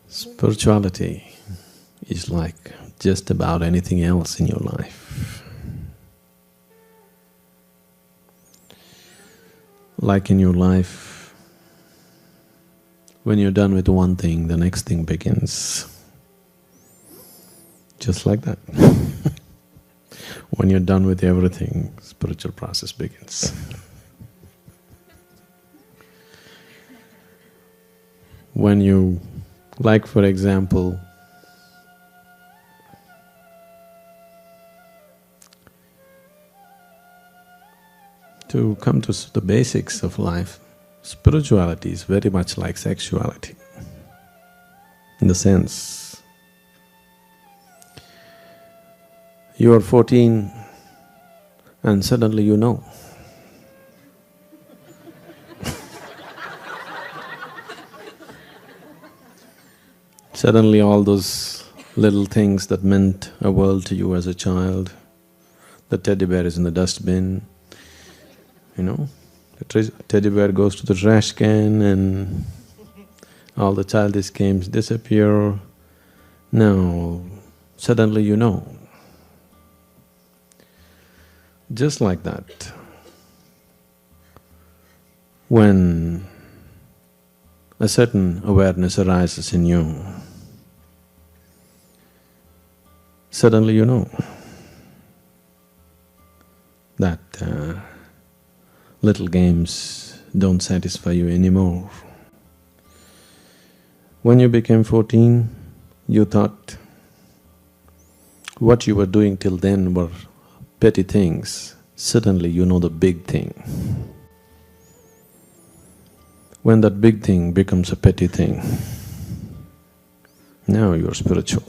Spirituality is like just about anything else in your life. Like in your life, when you're done with one thing, the next thing begins. Just like that. When you're done with everything, spiritual process begins. When you, like for example, to come to the basics of life, spirituality is very much like sexuality. In the sense, you are 14 and suddenly you know. Suddenly all those little things that meant a world to you as a child, the teddy bear is in the dustbin, you know, the teddy bear goes to the trash can and all the childish games disappear. Now, suddenly you know. Just like that, when a certain awareness arises in you, suddenly you know that little games don't satisfy you anymore. When you became 14, you thought what you were doing till then were petty things. Suddenly you know the big thing. When that big thing becomes a petty thing, now you're spiritual.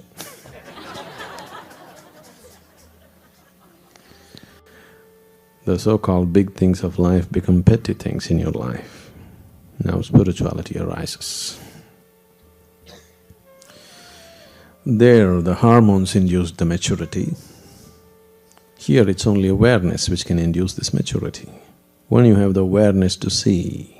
The so-called big things of life become petty things in your life. Now spirituality arises. There the hormones induced the maturity. Here it's only awareness which can induce this maturity. When you have the awareness to see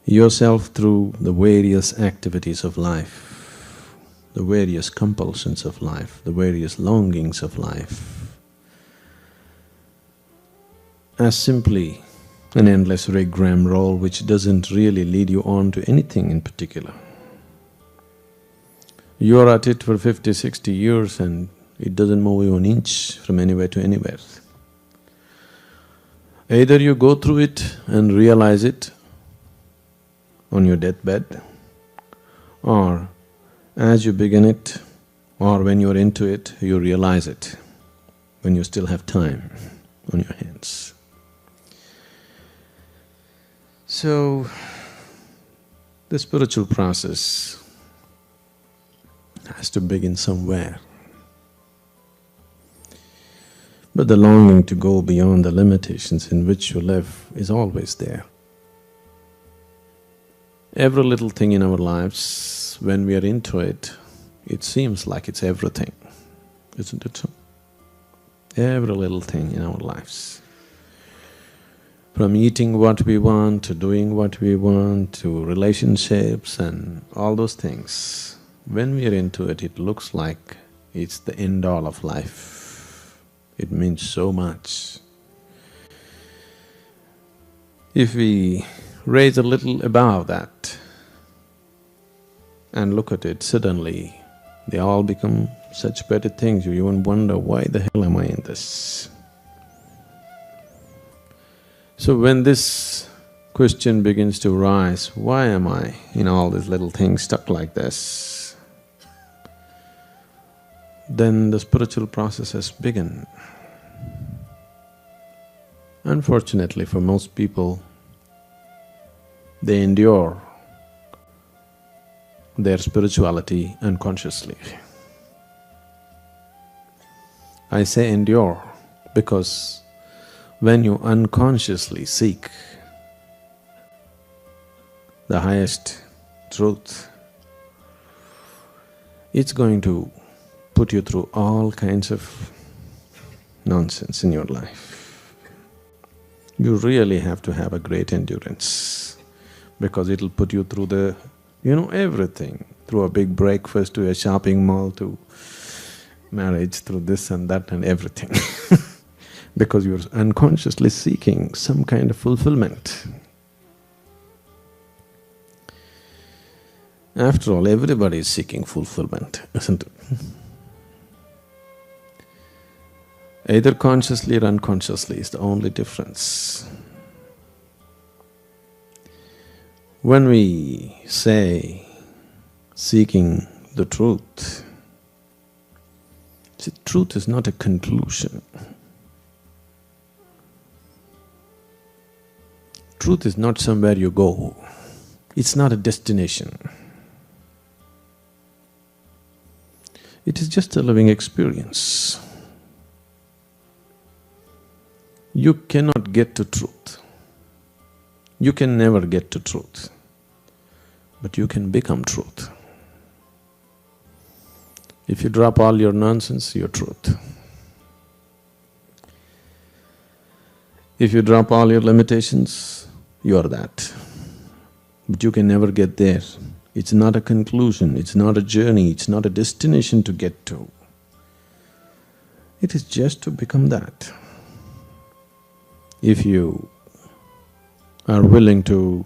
yourself through the various activities of life, the various compulsions of life, the various longings of life, as simply an endless rigmarole which doesn't really lead you on to anything in particular. You're at it for 50, 60 years and it doesn't move you an inch from anywhere to anywhere. Either you go through it and realize it on your deathbed, or as you begin it, or when you're into it, you realize it, when you still have time on your hands. So, the spiritual process has to begin somewhere. But the longing to go beyond the limitations in which you live is always there. Every little thing in our lives, when we are into it, it seems like it's everything, isn't it so? Every little thing in our lives. From eating what we want, to doing what we want, to relationships and all those things. When we are into it, it looks like it's the end-all of life. It means so much. If we raise a little above that and look at it, suddenly they all become such petty things, you even wonder, why the hell am I in this? So when this question begins to rise, why am I in all these little things stuck like this? Then the spiritual process has begun. Unfortunately for most people, they endure their spirituality unconsciously. I say endure because when you unconsciously seek the highest truth, it's going to put you through all kinds of nonsense in your life. You really have to have a great endurance because it'll put you through the You know everything, through a big breakfast to a shopping mall to marriage, through this and that and everything because you're unconsciously seeking some kind of fulfillment. After all, everybody is seeking fulfillment, isn't it? Either consciously or unconsciously is the only difference. When we say seeking the truth, see, truth is not a conclusion. Truth is not somewhere you go. It's not a destination. It is just a living experience. You cannot get to truth. You can never get to truth, but you can become truth. If you drop all your nonsense, you're truth. If you drop all your limitations, you are that. But you can never get there. It's not a conclusion, it's not a journey, it's not a destination to get to. It is just to become that. If you are willing to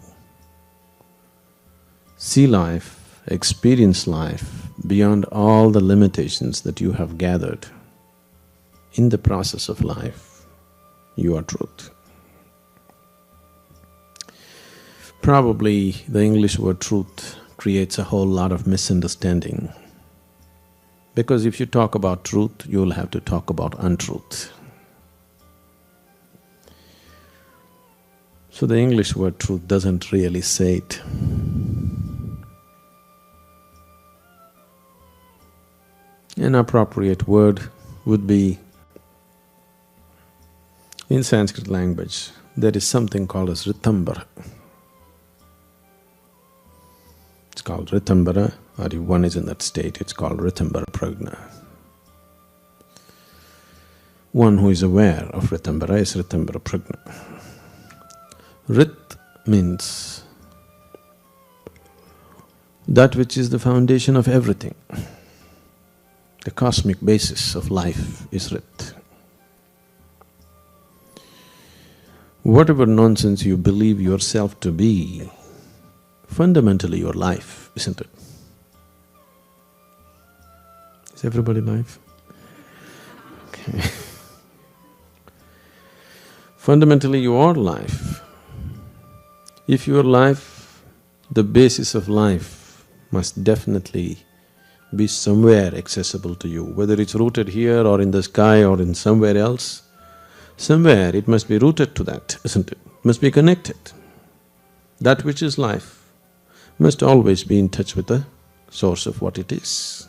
see life, experience life beyond all the limitations that you have gathered in the process of life, you are truth. Probably the English word truth creates a whole lot of misunderstanding, because if you talk about truth, you'll have to talk about untruth. So the English word truth doesn't really say it. An appropriate word would be, in Sanskrit language, there is something called as Ritambara. It's called Ritambara, or if one is in that state, it's called Ritambara Prajna. One who is aware of Ritambara is Ritambara Prajna. Rit means that which is the foundation of everything. The cosmic basis of life is Rit. Whatever nonsense you believe yourself to be, fundamentally your life, isn't it? Is everybody life? Okay. Fundamentally you are life. If your life, the basis of life must definitely be somewhere accessible to you, whether it's rooted here or in the sky or in somewhere else, somewhere it must be rooted to that, isn't it? Must be connected. That which is life must always be in touch with the source of what it is.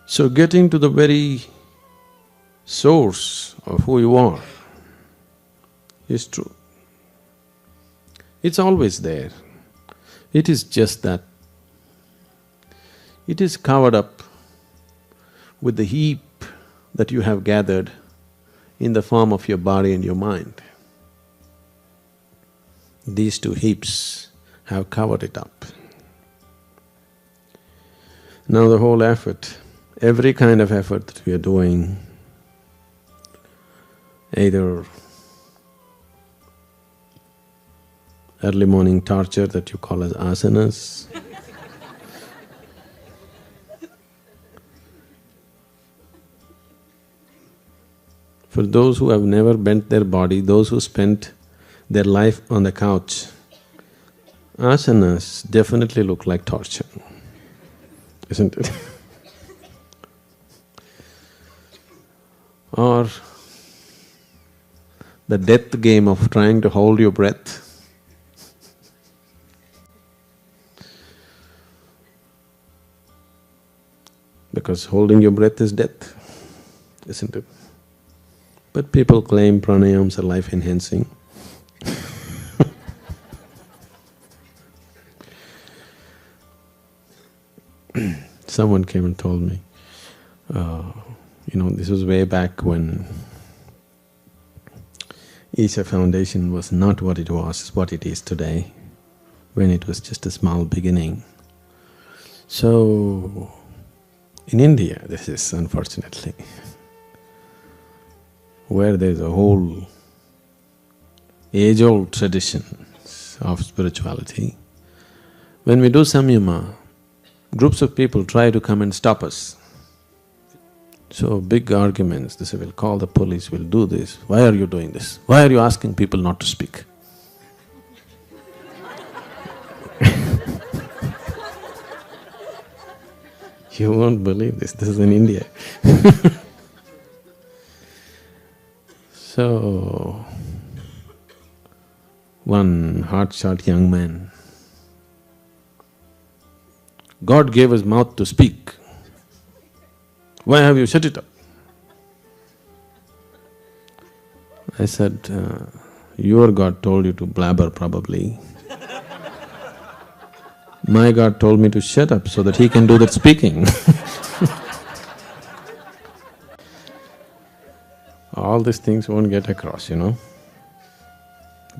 So getting to the very source of who you are is true. It's always there. It is just that it is covered up with the heap that you have gathered in the form of your body and your mind. These two heaps have covered it up. Now the whole effort, every kind of effort that we are doing, either early morning torture that you call as asanas, for those who have never bent their body, those who spent their life on the couch, asanas definitely look like torture, isn't it? Or the death game of trying to hold your breath. Because holding your breath is death, isn't it? But people claim pranayams are life-enhancing. Someone came and told me, this was way back when Isha Foundation was not what it was, what it is today. when it was just a small beginning. So, in India, this is unfortunately where there's a whole age-old tradition of spirituality. When we do samyama, groups of people try to come and stop us. So big arguments, they say, we'll call the police, we'll do this. Why are you doing this? Why are you asking people not to speak? You won't believe this is in India. So, one hotshot young man, God gave us mouth to speak. Why have you shut it up? I said, your God told you to blabber probably. My God told me to shut up so that he can do that speaking. All these things won't get across, Because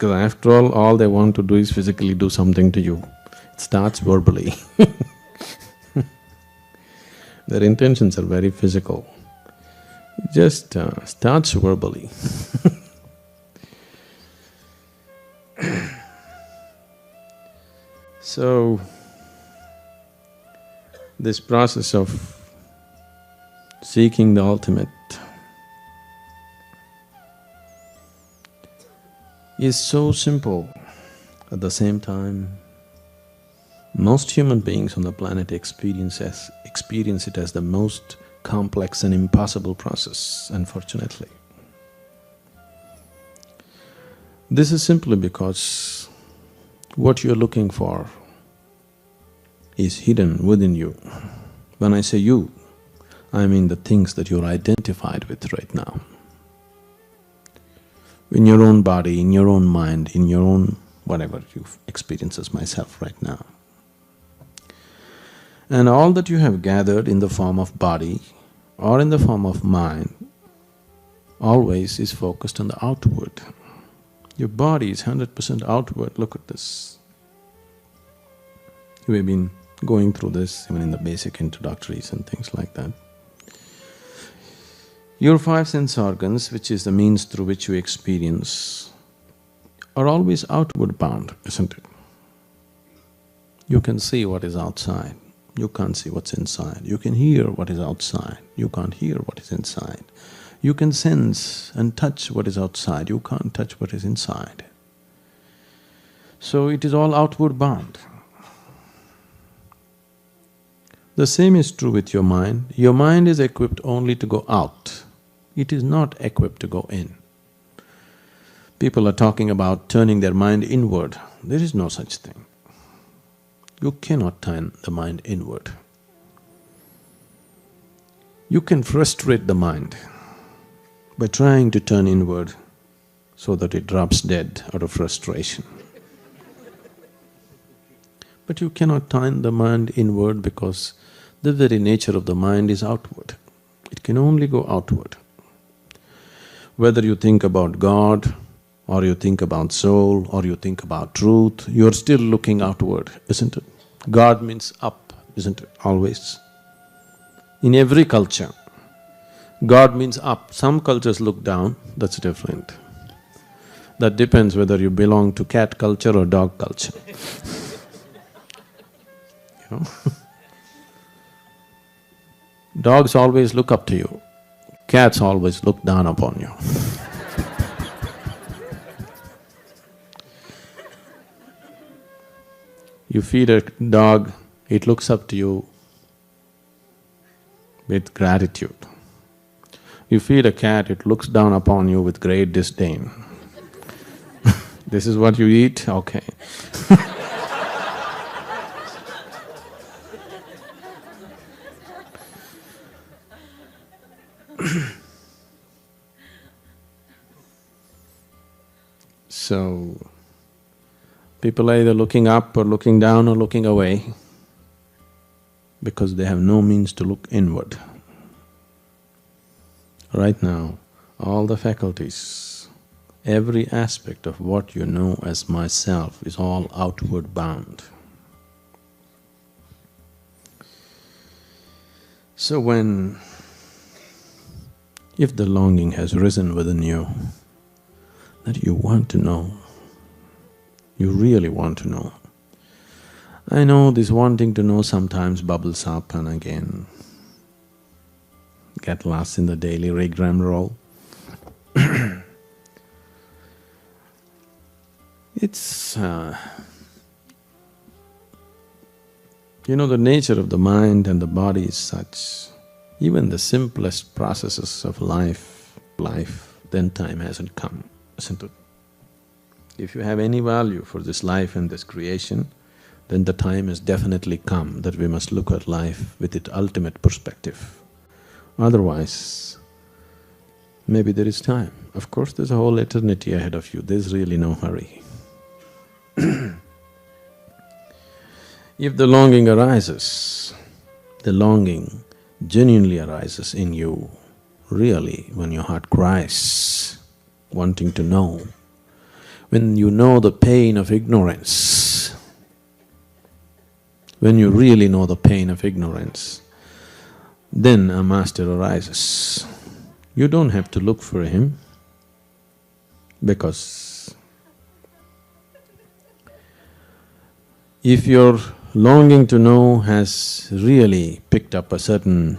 after all they want to do is physically do something to you. It starts verbally. Their intentions are very physical. It just starts verbally. So, this process of seeking the ultimate is so simple. At the same time, most human beings on the planet experience it as the most complex and impossible process, unfortunately. This is simply because what you're looking for is hidden within you. When I say you, I mean the things that you're identified with right now. In your own body, in your own mind, in your own whatever you experience as myself right now. And all that you have gathered in the form of body or in the form of mind always is focused on the outward. Your body is 100% outward, look at this. We've been going through this even in the basic introductories and things like that. Your five sense organs, which is the means through which you experience, are always outward bound, isn't it? You can see what is outside, you can't see what's inside. You can hear what is outside, you can't hear what is inside. You can sense and touch what is outside, you can't touch what is inside. So it is all outward bound. The same is true with your mind. Your mind is equipped only to go out. It is not equipped to go in. People are talking about turning their mind inward. There is no such thing. You cannot turn the mind inward. You can frustrate the mind by trying to turn inward so that it drops dead out of frustration. But you cannot turn the mind inward because the very nature of the mind is outward. It can only go outward. Whether you think about God, or you think about soul, or you think about truth, you're still looking outward, isn't it? God means up, isn't it, always? In every culture, God means up. Some cultures look down, that's different. That depends whether you belong to cat culture or dog culture. You know? Dogs always look up to you, cats always look down upon you. You feed a dog, it looks up to you with gratitude. You feed a cat, it looks down upon you with great disdain. This is what you eat? Okay. So, people are either looking up or looking down or looking away because they have no means to look inward. Right now, all the faculties, Every aspect of what you know as myself is all outward bound. So if the longing has risen within you, that you want to know, you really want to know. I know this wanting to know sometimes bubbles up and again get lost in the daily rigmarole. It's… the nature of the mind and the body is such, even the simplest processes of life, then time hasn't come, isn't it? If you have any value for this life and this creation, then the time has definitely come that we must look at life with its ultimate perspective. Otherwise, maybe there is time. Of course, there's a whole eternity ahead of you, there's really no hurry. If the longing arises, the longing genuinely arises in you, really, when your heart cries, wanting to know, when you know the pain of ignorance, when you really know the pain of ignorance, then a master arises. You don't have to look for him, because if your longing to know has really picked up a certain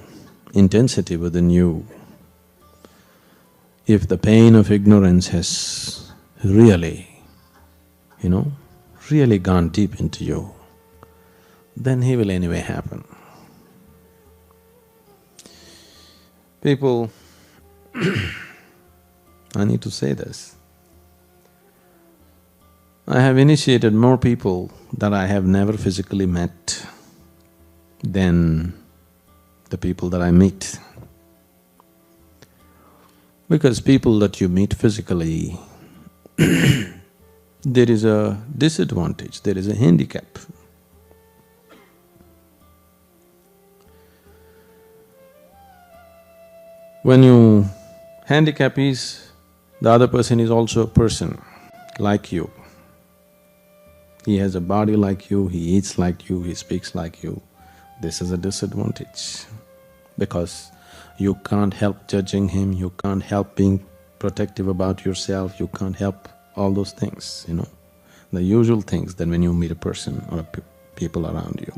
intensity within you, if the pain of ignorance has really, really gone deep into you, then he will anyway happen. People, I need to say this, I have initiated more people that I have never physically met than the people that I meet. Because people that you meet physically, there is a disadvantage, there is a handicap. When you… handicap is, the other person is also a person like you. He has a body like you, he eats like you, he speaks like you. This is a disadvantage, because you can't help judging him, you can't help being protective about yourself, you can't help all those things, the usual things that when you meet a person or people around you.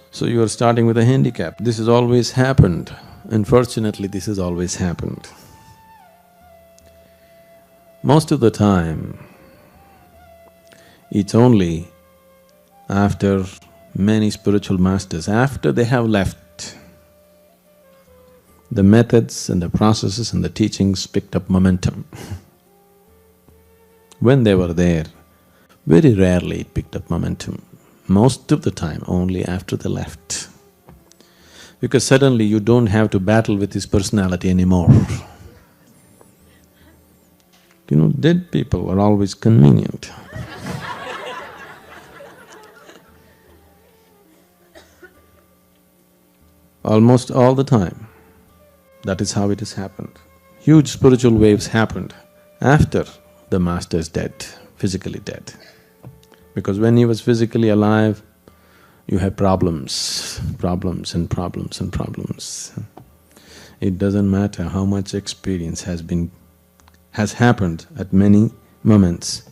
So you are starting with a handicap. This has always happened. Unfortunately, this has always happened. Most of the time, it's only after many spiritual masters, after they have left, the methods and the processes and the teachings picked up momentum. When they were there, very rarely it picked up momentum. Most of the time, only after they left. Because suddenly you don't have to battle with his personality anymore. Dead people are always convenient. Almost all the time, that is how it has happened. Huge spiritual waves happened after the master is dead, physically dead. Because when he was physically alive, you had problems and problems and problems. It doesn't matter how much experience has happened at many moments.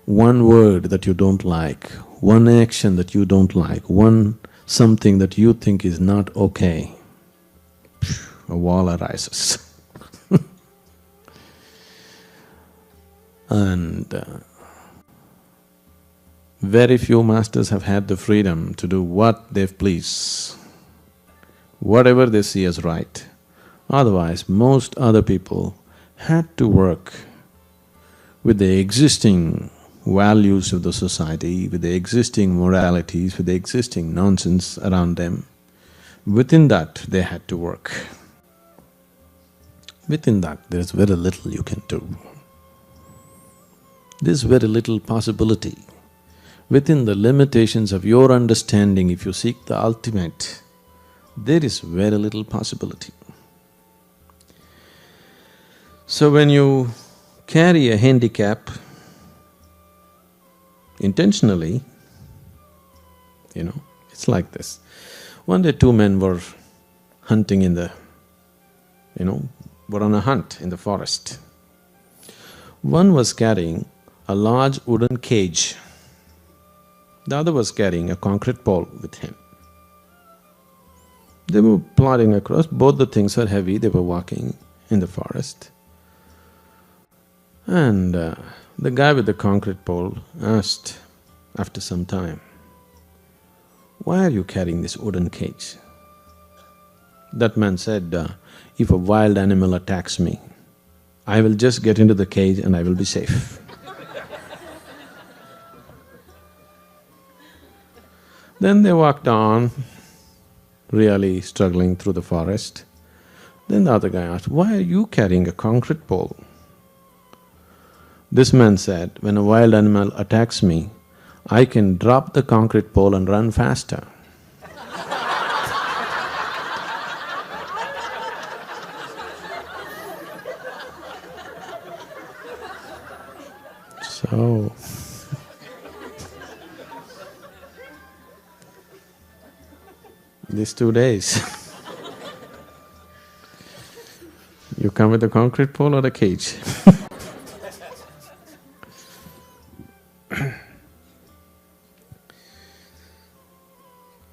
One word that you don't like, one action that you don't like, one something that you think is not okay, a wall arises. And very few masters have had the freedom to do what they please, whatever they see as right. Otherwise, most other people had to work with the existing values of the society, with the existing moralities, with the existing nonsense around them. Within that, they had to work. Within that, there's very little you can do. There's very little possibility. Within the limitations of your understanding, if you seek the ultimate, there is very little possibility. So when you carry a handicap intentionally, it's like this. One day two men were hunting in the, were on a hunt in the forest. One was carrying a large wooden cage. The other was carrying a concrete pole with him. They were plodding across, both the things were heavy, they were walking in the forest. And the guy with the concrete pole asked after some time, "Why are you carrying this wooden cage?" That man said, "If a wild animal attacks me, I will just get into the cage and I will be safe." Then they walked on, really struggling through the forest. Then the other guy asked, "Why are you carrying a concrete pole?" This man said, "When a wild animal attacks me, I can drop the concrete pole and run faster." So, these 2 days, you come with a concrete pole or a cage?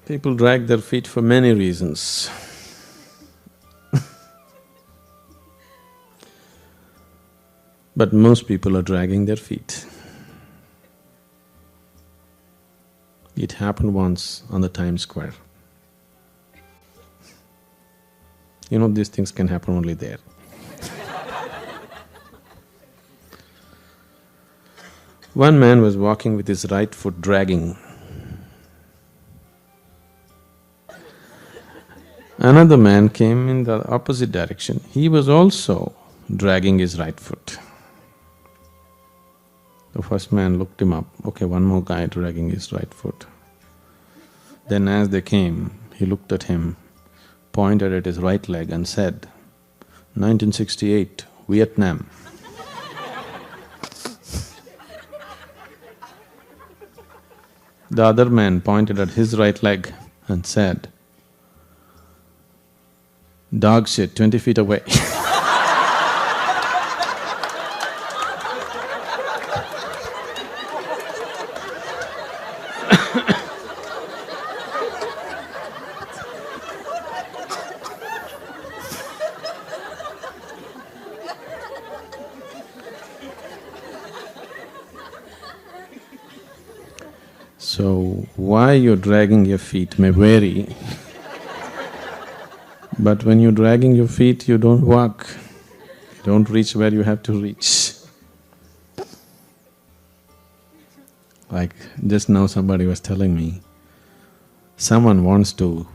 People drag their feet for many reasons. But most people are dragging their feet. It happened once on the Times Square. These things can happen only there. One man was walking with his right foot dragging. Another man came in the opposite direction. He was also dragging his right foot. The first man looked him up, okay, one more guy dragging his right foot. Then as they came, he looked at him, pointed at his right leg and said, "1968, Vietnam." The other man pointed at his right leg and said, "Dog shit, 20 feet away." So, why you're dragging your feet may vary, but when you're dragging your feet, you don't walk, you don't reach where you have to reach. Like just now somebody was telling me, someone wants to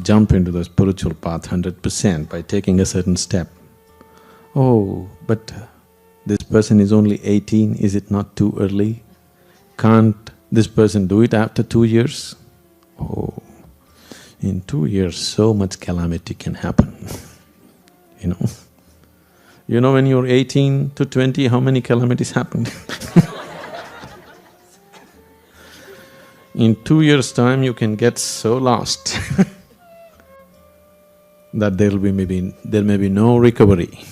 jump into the spiritual path 100% by taking a certain step. Oh, but this person is only 18, is it not too early? Can't this person do it after 2 years? Oh, in 2 years so much calamity can happen, when you're 18 to 20, how many calamities happened? In 2 years' time you can get so lost that there may be no recovery.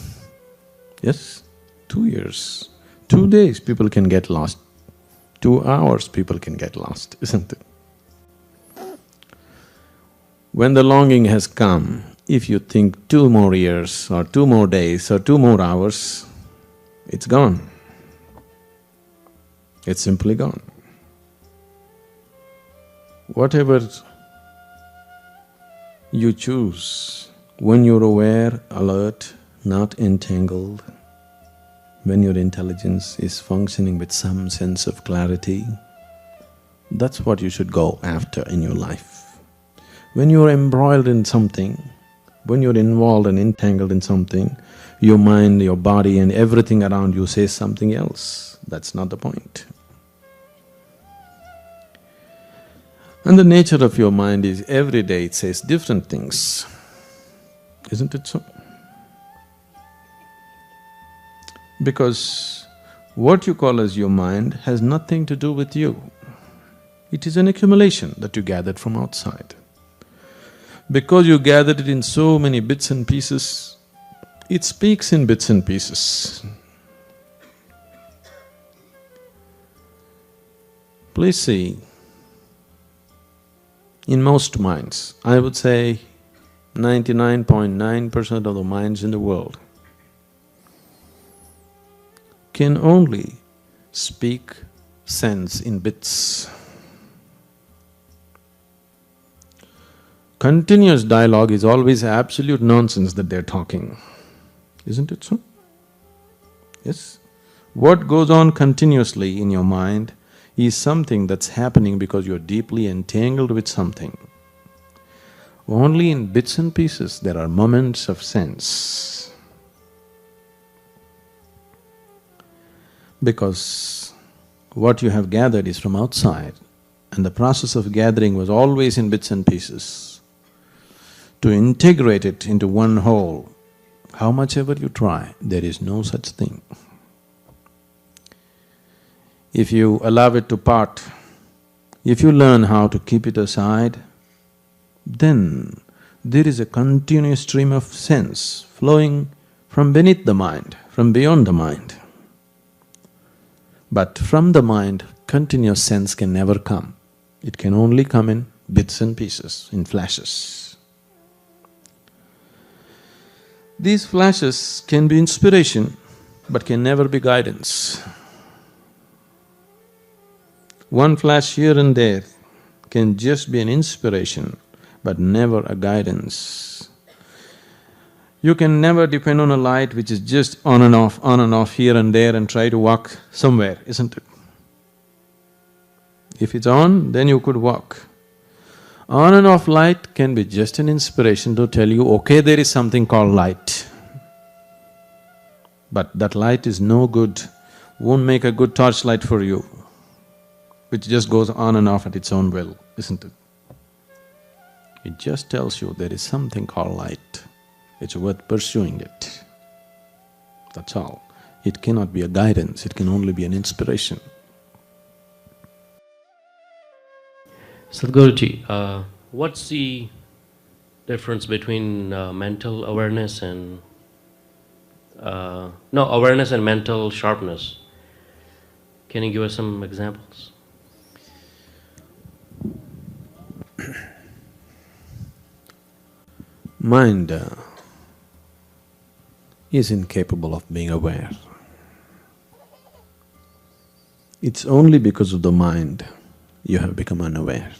Yes, 2 years, 2 days people can get lost. 2 hours people can get lost, isn't it? When the longing has come, if you think 2 more years or 2 more days or 2 more hours, it's gone. It's simply gone. Whatever you choose, when you're aware, alert, not entangled, when your intelligence is functioning with some sense of clarity, that's what you should go after in your life. When you're embroiled in something, when you're involved and entangled in something, your mind, your body and everything around you says something else. That's not the point. And the nature of your mind is every day it says different things, isn't it so? Because what you call as your mind has nothing to do with you. It is an accumulation that you gathered from outside. Because you gathered it in so many bits and pieces, it speaks in bits and pieces. Please see, in most minds, I would say 99.9% of the minds in the world can only speak sense in bits. Continuous dialogue is always absolute nonsense that they're talking, isn't it so? Yes? What goes on continuously in your mind is something that's happening because you're deeply entangled with something. Only in bits and pieces there are moments of sense. Because what you have gathered is from outside, and the process of gathering was always in bits and pieces. To integrate it into one whole, how much ever you try, there is no such thing. If you allow it to part, if you learn how to keep it aside, then there is a continuous stream of sense flowing from beneath the mind, from beyond the mind. But from the mind, continuous sense can never come. It can only come in bits and pieces, in flashes. These flashes can be inspiration, but can never be guidance. One flash here and there can just be an inspiration, but never a guidance. You can never depend on a light which is just on and off here and there and try to walk somewhere, isn't it? If it's on, then you could walk. On and off light can be just an inspiration to tell you, okay, there is something called light. But that light is no good, won't make a good torchlight for you, which just goes on and off at its own will, isn't it? It just tells you there is something called light, it's worth pursuing it. That's all. It cannot be a guidance, it can only be an inspiration. Sadhguruji, what's the difference between mental awareness and… awareness and mental sharpness? Can you give us some examples? Mind is incapable of being aware. It's only because of the mind you have become unaware.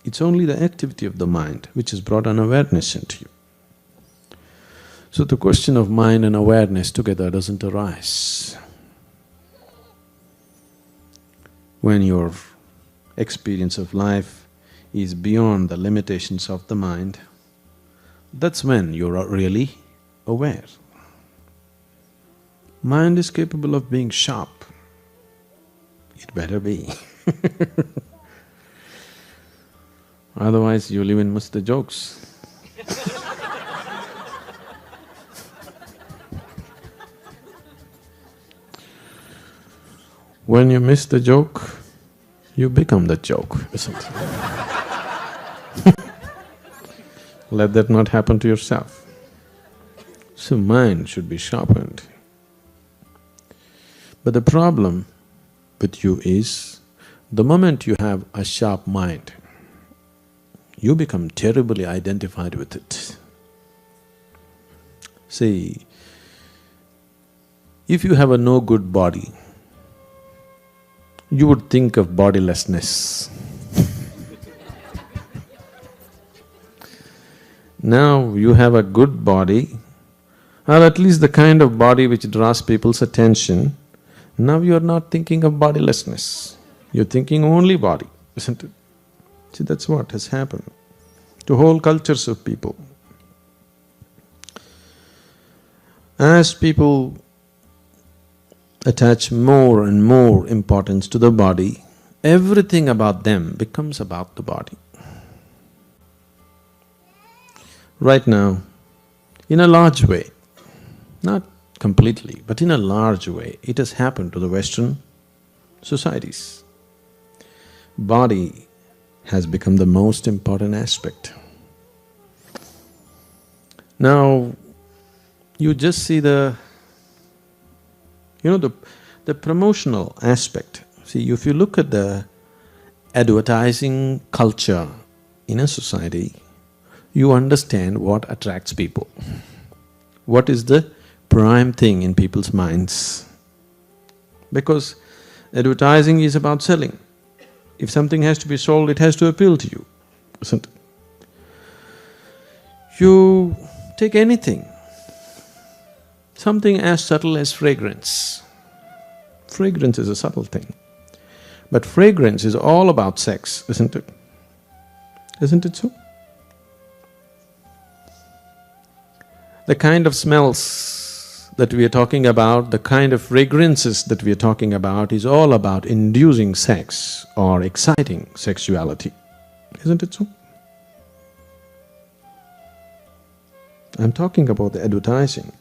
It's only the activity of the mind which has brought unawareness into you. So the question of mind and awareness together doesn't arise. When your experience of life is beyond the limitations of the mind, that's when you're really aware. Mind is capable of being sharp. It better be. Otherwise you'll even miss the jokes. When you miss the joke, you become the joke, isn't it? Let that not happen to yourself. So mind should be sharpened. But the problem with you is, the moment you have a sharp mind, you become terribly identified with it. See, if you have a no good body, you would think of bodilessness. Now you have a good body, or at least the kind of body which draws people's attention, now you are not thinking of bodilessness, you're thinking only body, isn't it? See, that's what has happened to whole cultures of people. As people attach more and more importance to the body, everything about them becomes about the body. Right now, in a large way, Not completely, but in a large way, it has happened to the Western societies. Body has become the most important aspect. Now, you just see the promotional aspect. See, if you look at the advertising culture in a society, you understand what attracts people. What is the prime thing in people's minds? Because advertising is about selling. If something has to be sold, it has to appeal to you, isn't it? You take anything, something as subtle as fragrance. Fragrance is a subtle thing. But fragrance is all about sex, isn't it? Isn't it so? The kind of smells that we are talking about, the kind of fragrances that we are talking about is all about inducing sex or exciting sexuality, isn't it so? I'm talking about the advertising.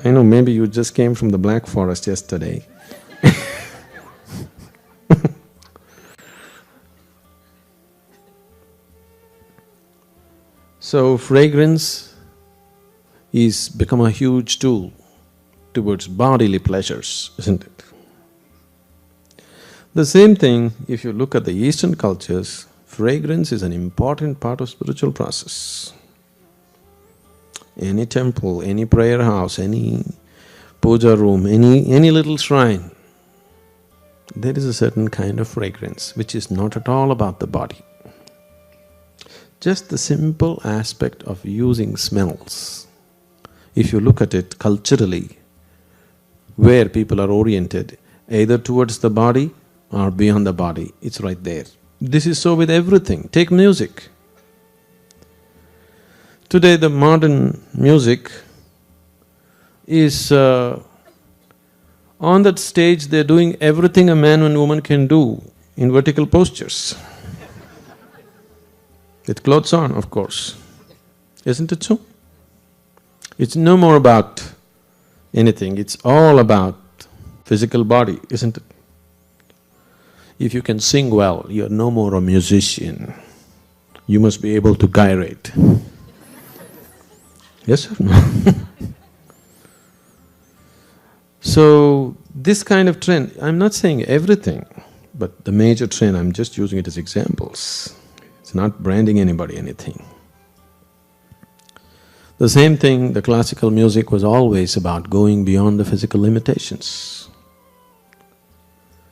I know, maybe you just came from the Black Forest yesterday. So fragrance is become a huge tool towards bodily pleasures, isn't it? The same thing, if you look at the Eastern cultures, fragrance is an important part of spiritual process. Any temple, any prayer house, any puja room, any little shrine, there is a certain kind of fragrance which is not at all about the body. Just the simple aspect of using smells, if you look at it culturally, where people are oriented, either towards the body or beyond the body, it's right there. This is so with everything. Take music. Today the modern music is… on that stage they're doing everything a man and woman can do in vertical postures. With clothes on, of course. Isn't it so? It's no more about anything, it's all about physical body, isn't it? If you can sing well, you're no more a musician. You must be able to gyrate. Yes or no? So, this kind of trend, I'm not saying everything, but the major trend, I'm just using it as examples. It's not branding anybody anything. The same thing, the classical music was always about going beyond the physical limitations.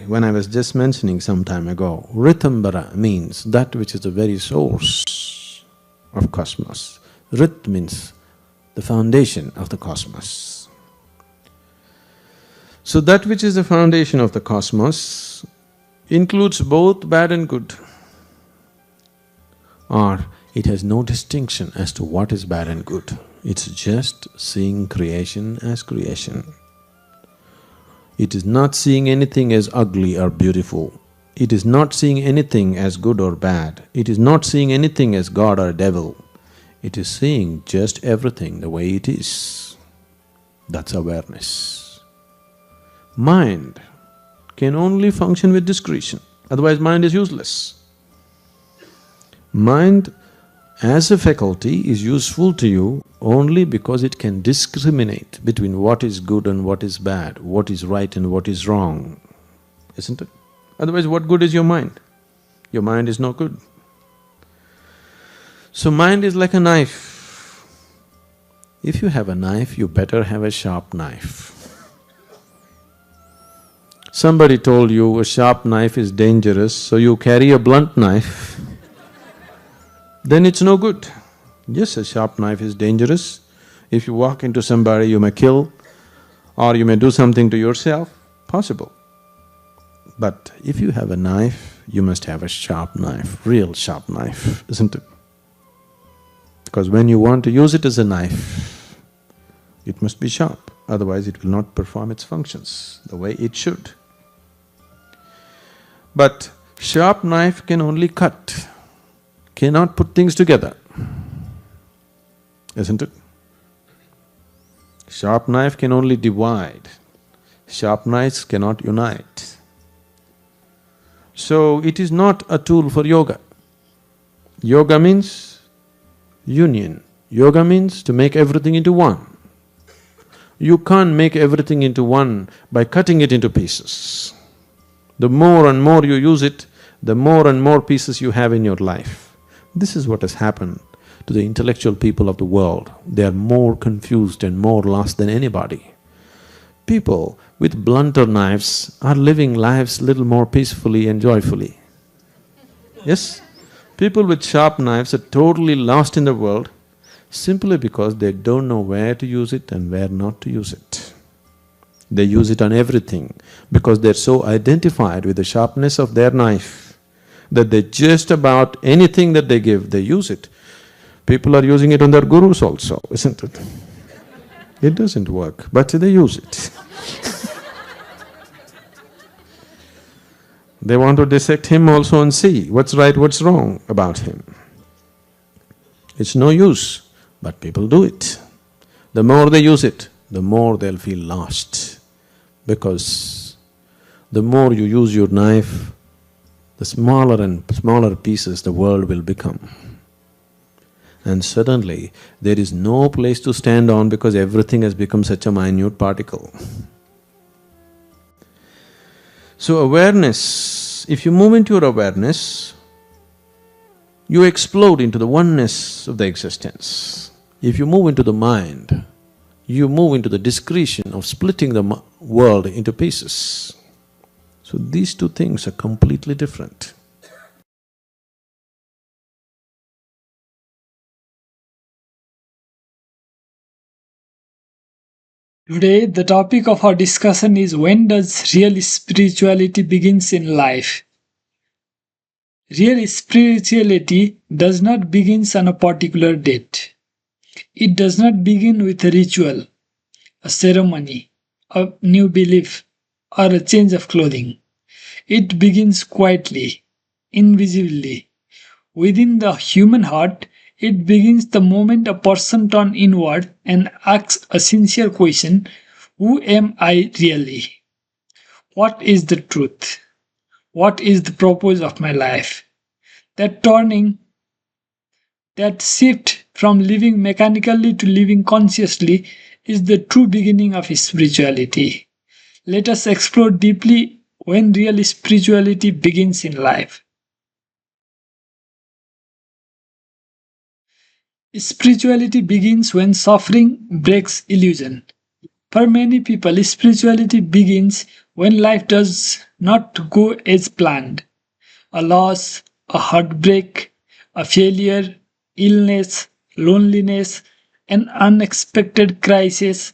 When I was just mentioning some time ago, Ritambara means that which is the very source of cosmos. Rit means the foundation of the cosmos. So that which is the foundation of the cosmos includes both bad and good, or it has no distinction as to what is bad and good. It's just seeing creation as creation. It is not seeing anything as ugly or beautiful. It is not seeing anything as good or bad. It is not seeing anything as God or devil. It is seeing just everything the way it is. That's awareness. Mind can only function with discretion, otherwise mind is useless. Mind as a faculty is useful to you only because it can discriminate between what is good and what is bad, what is right and what is wrong, isn't it? Otherwise, what good is your mind? Your mind is no good. So mind is like a knife. If you have a knife, you better have a sharp knife. Somebody told you a sharp knife is dangerous, so you carry a blunt knife, then it's no good. Yes, a sharp knife is dangerous. If you walk into somebody, you may kill or you may do something to yourself, possible. But if you have a knife, you must have a sharp knife, real sharp knife, isn't it? Because when you want to use it as a knife, it must be sharp, otherwise it will not perform its functions the way it should. But sharp knife can only cut, cannot put things together, isn't it? Sharp knife can only divide, sharp knives cannot unite. So it is not a tool for yoga. Yoga means union. Yoga means to make everything into one. You can't make everything into one by cutting it into pieces. The more and more you use it, the more and more pieces you have in your life. This is what has happened to the intellectual people of the world. They are more confused and more lost than anybody. People with blunter knives are living lives little more peacefully and joyfully. Yes? People with sharp knives are totally lost in the world simply because they don't know where to use it and where not to use it. They use it on everything because they're so identified with the sharpness of their knife that they just about anything that they give, they use it. People are using it on their gurus also, isn't it? It doesn't work, but they use it. They want to dissect him also and see what's right, what's wrong about him. It's no use, but people do it. The more they use it, the more they'll feel lost. Because the more you use your knife, the smaller and smaller pieces the world will become. And suddenly, there is no place to stand on because everything has become such a minute particle. So awareness, if you move into your awareness, you explode into the oneness of the existence. If you move into the mind, you move into the discretion of splitting the world into pieces. So these two things are completely different. Today, the topic of our discussion is when does real spirituality begins in life? Real spirituality does not begin on a particular date. It does not begin with a ritual, a ceremony, a new belief, or a change of clothing. It begins quietly, invisibly. Within the human heart, it begins the moment a person turns inward and asks a sincere question: who am I really? What is the truth? What is the purpose of my life? That turning, that shift from living mechanically to living consciously is the true beginning of spirituality. Let us explore deeply when real spirituality begins in life. Spirituality begins when suffering breaks illusion. For many people, spirituality begins when life does not go as planned. A loss, a heartbreak, a failure, illness, loneliness, an unexpected crisis.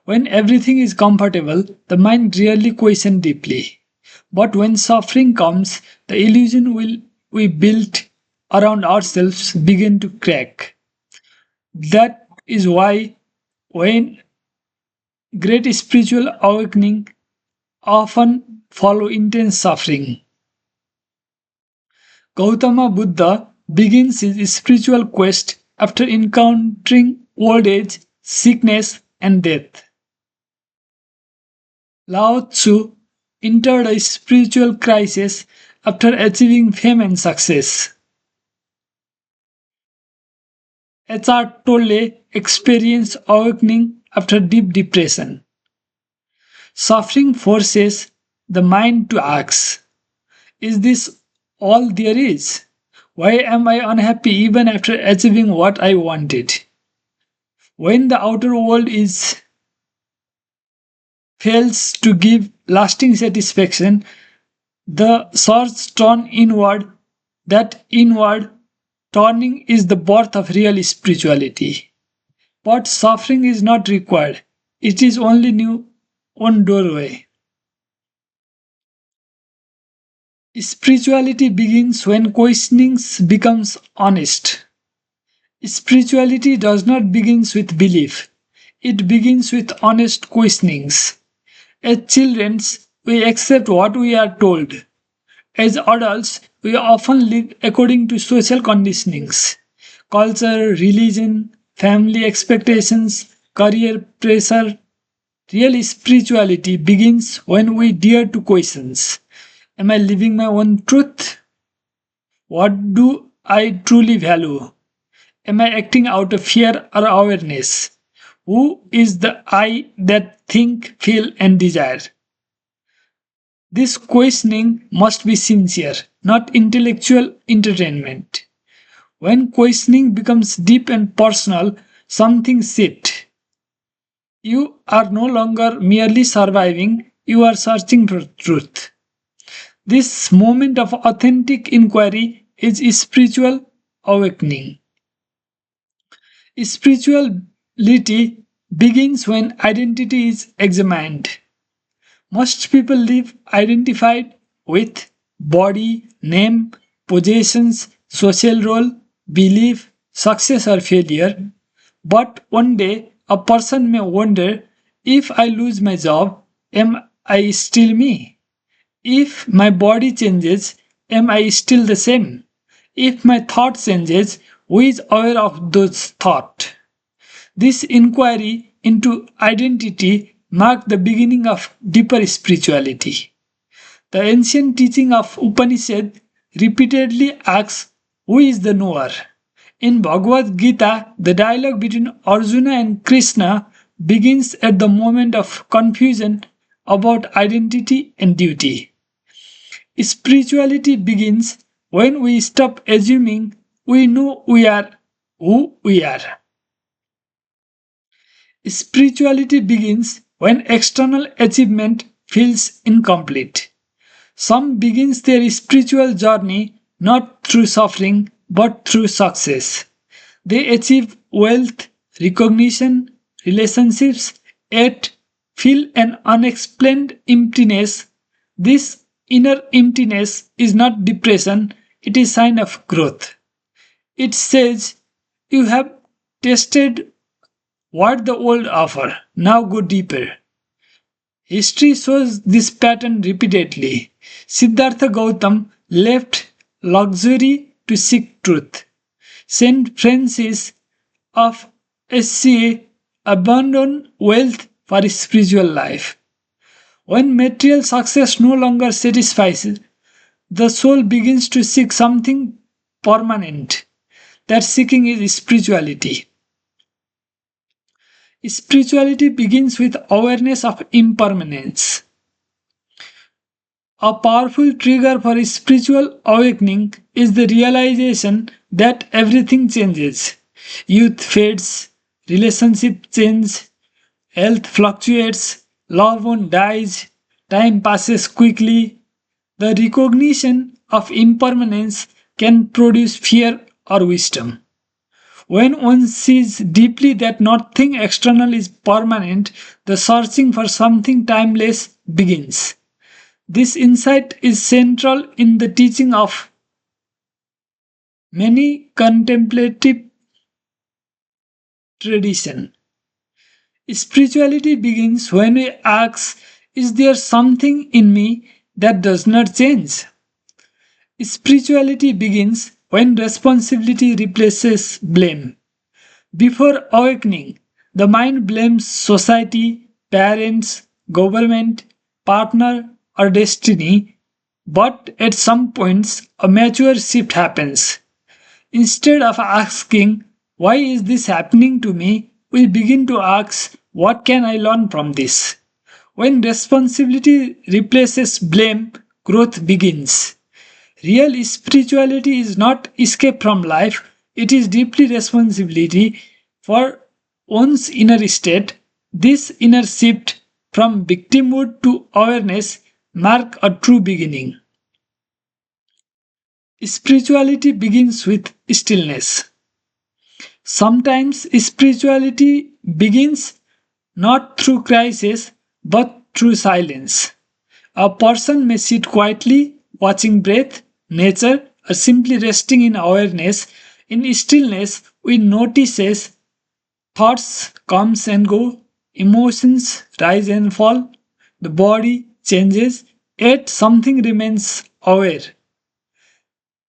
When everything is comfortable, the mind rarely questions deeply. But when suffering comes, the illusion we built around ourselves begin to crack. That is why when great spiritual awakening often follow intense suffering. Gautama Buddha begins his spiritual quest after encountering old age, sickness, and death. Lao Tzu entered a spiritual crisis after achieving fame and success. Eckhart Tolle experienced awakening after deep depression. Suffering forces the mind to ask, is this all there is? Why am I unhappy even after achieving what I wanted? When the outer world is fails to give lasting satisfaction, the search turn inward. That inward turning is the birth of real spirituality. But suffering is not required. It is only new one doorway. Spirituality begins when questioning becomes honest. Spirituality does not begin with belief. It begins with honest questionings. As children, we accept what we are told. As adults, we often live according to social conditionings, culture, religion, family expectations, career pressure. Real spirituality begins when we dare to question. Am I living my own truth? What do I truly value? Am I acting out of fear or awareness? Who is the I that think, feel, and desire? This questioning must be sincere, not intellectual entertainment. When questioning becomes deep and personal, something shifts. You are no longer merely surviving, you are searching for truth. This moment of authentic inquiry is spiritual awakening. Spirituality begins when identity is examined. Most people live identified with body, name, possessions, social role, belief, success or failure. But one day, a person may wonder, if I lose my job, am I still me? If my body changes, am I still the same? If my thought changes, who is aware of those thoughts? This inquiry into identity marked the beginning of deeper spirituality. The ancient teaching of Upanishad repeatedly asks, who is the knower? In Bhagavad Gita, the dialogue between Arjuna and Krishna begins at the moment of confusion about identity and duty. Spirituality begins when we stop assuming we know we are who we are. Spirituality begins when external achievement feels incomplete. Some begins their spiritual journey not through suffering but through success. They achieve wealth, recognition, relationships, yet feel an unexplained emptiness. This inner emptiness is not depression, it is sign of growth. It says, you have tested what the old offer, now go deeper. History shows this pattern repeatedly. Siddhartha Gautam left luxury to seek truth. Saint Francis of Assisi abandoned wealth for spiritual life. When material success no longer satisfies, the soul begins to seek something permanent. That seeking is spirituality. Spirituality begins with awareness of impermanence. A powerful trigger for spiritual awakening is the realization that everything changes. Youth fades, relationship change, health fluctuates, loved one dies, time passes quickly. The recognition of impermanence can produce fear or wisdom. When one sees deeply that nothing external is permanent, the searching for something timeless begins. This insight is central in the teaching of many contemplative traditions. Spirituality begins when we ask, is there something in me that does not change? Spirituality begins when responsibility replaces blame. Before awakening, the mind blames society, parents, government, partner, or destiny, but at some points a mature shift happens. Instead of asking, why is this happening to me, we begin to ask, what can I learn from this? When responsibility replaces blame, growth begins. Real spirituality is not escape from life, it is deeply responsibility for one's inner state. This inner shift from victimhood to awareness mark a true beginning. Spirituality begins with stillness. Sometimes spirituality begins not through crisis but through silence. A person may sit quietly, watching breath, nature, or simply resting in awareness. In stillness, we notice thoughts comes and go, emotions rise and fall, the body changes, yet something remains aware.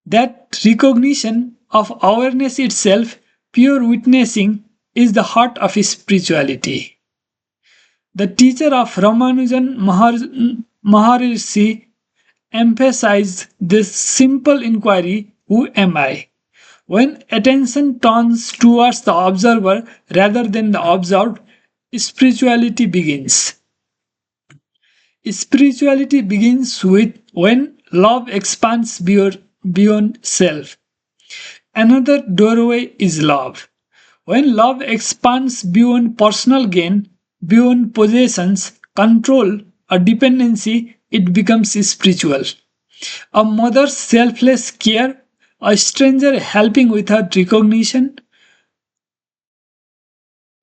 That recognition of awareness itself, pure witnessing, is the heart of spirituality. The teacher of Ramanujan Maharishi emphasized this simple inquiry: who am I? When attention turns towards the observer rather than the observed, spirituality begins. Spirituality begins with when love expands beyond self. Another doorway is love. When love expands beyond personal gain, beyond possessions, control, or dependency, it becomes spiritual. A mother's selfless care, a stranger helping without recognition,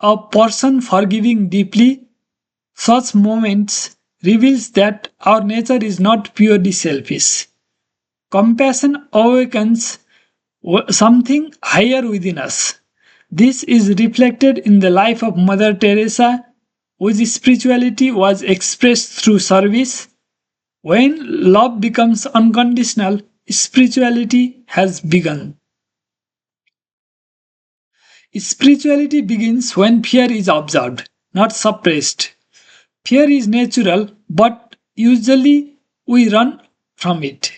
a person forgiving deeply, such moments reveals that our nature is not purely selfish. Compassion awakens something higher within us. This is reflected in the life of Mother Teresa, whose spirituality was expressed through service. When love becomes unconditional, spirituality has begun. Spirituality begins when fear is observed, not suppressed. Fear is natural, but usually we run from it.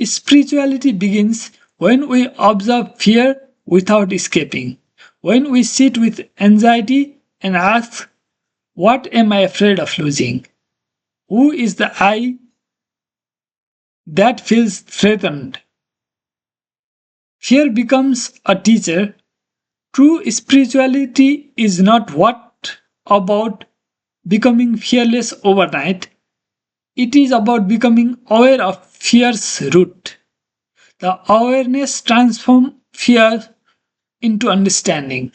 Spirituality begins when we observe fear without escaping. When we sit with anxiety and ask, what am I afraid of losing? Who is the I that feels threatened? Fear becomes a teacher. True spirituality is not what about becoming fearless overnight. It is about becoming aware of fear's root. The awareness transforms fear into understanding.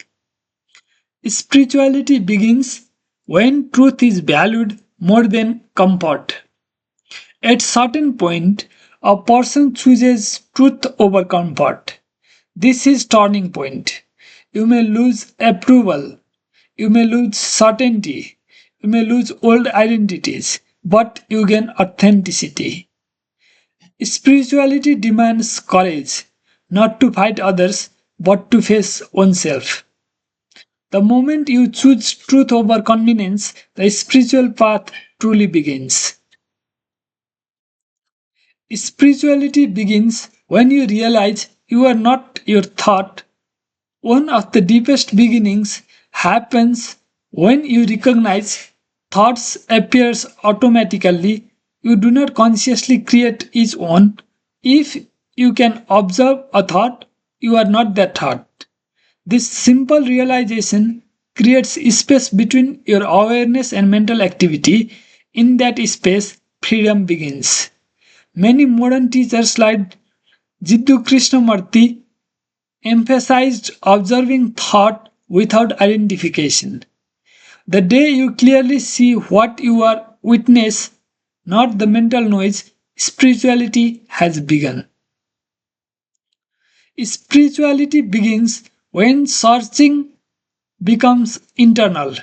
Spirituality begins when truth is valued more than comfort. At certain point, a person chooses truth over comfort. This is turning point. You may lose approval, you may lose certainty, you may lose old identities, but you gain authenticity. Spirituality demands courage, not to fight others, but to face oneself. The moment you choose truth over convenience, the spiritual path truly begins. Spirituality begins when you realize you are not your thought. One of the deepest beginnings happens when you recognize thoughts appears automatically. You do not consciously create each one. If you can observe a thought, you are not that thought. This simple realization creates space between your awareness and mental activity. In that space, freedom begins. Many modern teachers like Jiddu Krishnamurti emphasized observing thought without identification. The day you clearly see what you are witness, not the mental noise, spirituality has begun. Spirituality begins when searching becomes internal.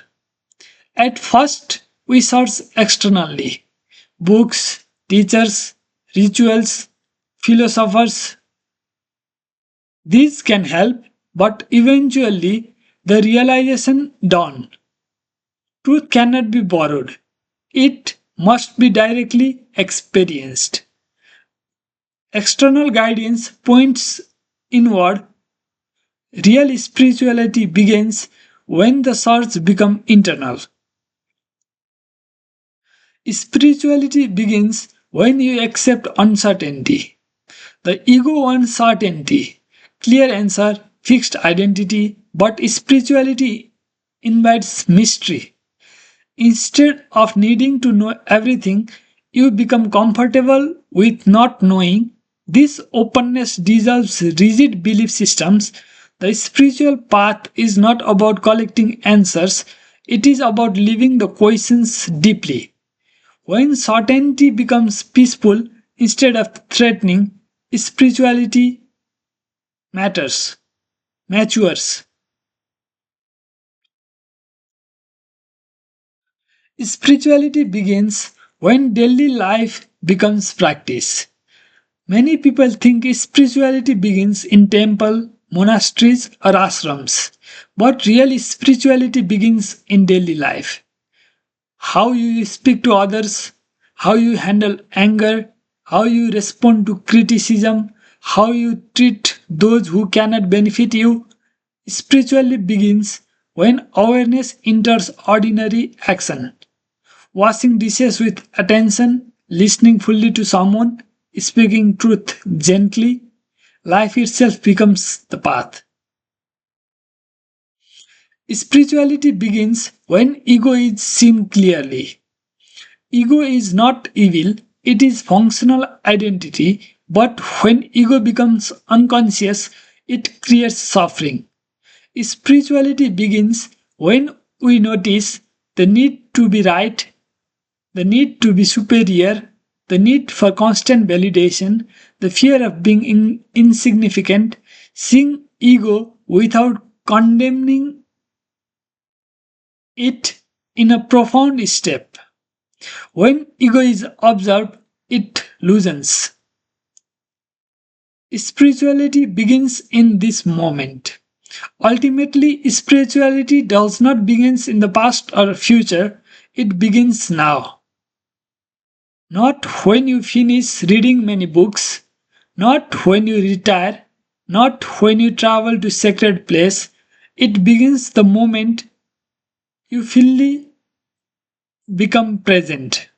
At first, we search externally: books, teachers, rituals, philosophers. These can help, but eventually the realization dawns. Truth cannot be borrowed. It must be directly experienced. External guidance points inward. Real spirituality begins when the search becomes internal. Spirituality begins when you accept uncertainty. The ego wants certainty, clear answer, fixed identity, but spirituality invites mystery. Instead of needing to know everything, you become comfortable with not knowing. This openness dissolves rigid belief systems. The spiritual path is not about collecting answers, it is about living the questions deeply. When certainty becomes peaceful instead of threatening, spirituality matters, matures. Spirituality begins when daily life becomes practice. Many people think spirituality begins in temple, monasteries or ashrams, but really spirituality begins in daily life. How you speak to others, how you handle anger, how you respond to criticism, how you treat those who cannot benefit you. Spirituality begins when awareness enters ordinary action. Washing dishes with attention, listening fully to someone, speaking truth gently, life itself becomes the path. Spirituality begins when ego is seen clearly. Ego is not evil, it is functional identity, but when ego becomes unconscious, it creates suffering. Spirituality begins when we notice the need to be right, the need to be superior, the need for constant validation, the fear of being insignificant, seeing ego without condemning it in a profound step. When ego is observed, it loosens. Spirituality begins in this moment. Ultimately, spirituality does not begin in the past or future, it begins now. Not when you finish reading many books, not when you retire, not when you travel to sacred place. It begins the moment you fully become present.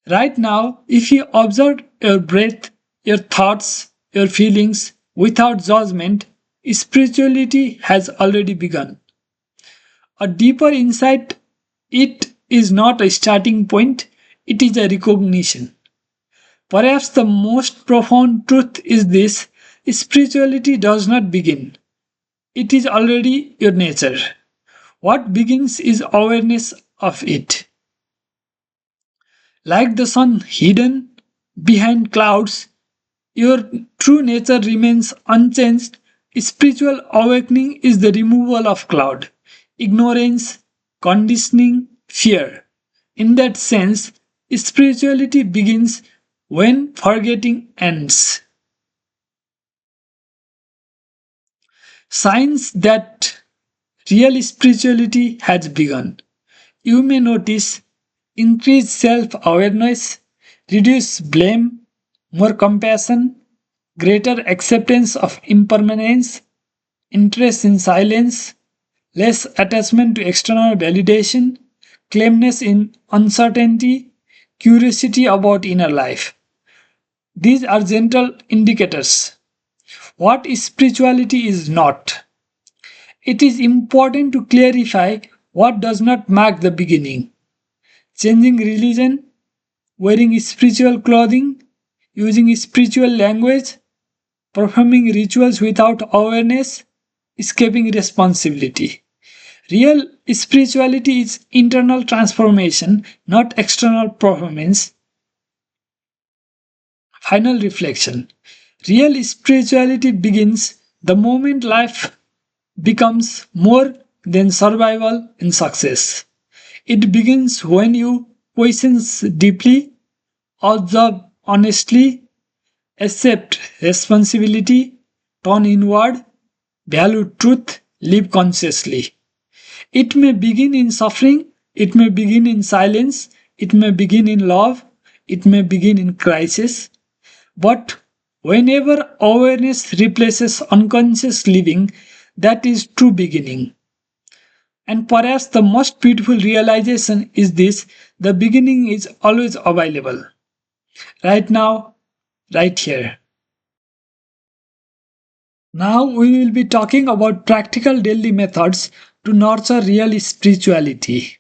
Right now, if you observe your breath, your thoughts, your feelings without judgment, spirituality has already begun. A deeper insight, it is not a starting point, it is a recognition. Perhaps the most profound truth is this: spirituality does not begin, it is already your nature. What begins is awareness of it. Like the sun hidden behind clouds, your true nature remains unchanged. Spiritual awakening is the removal of cloud, ignorance, conditioning, fear. In that sense, spirituality begins when forgetting ends. Signs that real spirituality has begun. You may notice increased self awareness, reduced blame, more compassion, greater acceptance of impermanence, interest in silence, less attachment to external validation, calmness in uncertainty, curiosity about inner life. These are gentle indicators. What spirituality is not. It is important to clarify what does not mark the beginning. Changing religion, wearing spiritual clothing, using spiritual language, performing rituals without awareness, escaping responsibility. Real spirituality is internal transformation, not external performance. Final reflection. Real spirituality begins the moment life becomes more than survival and success. It begins when you question deeply, observe honestly, accept responsibility, turn inward, value truth, live consciously. It may begin in suffering, it may begin in silence, it may begin in love, it may begin in crisis, but whenever awareness replaces unconscious living, that is true beginning. And perhaps the most beautiful realization is this: the beginning is always available. Right now, right here. Now we will be talking about practical daily methods to nurture real spirituality.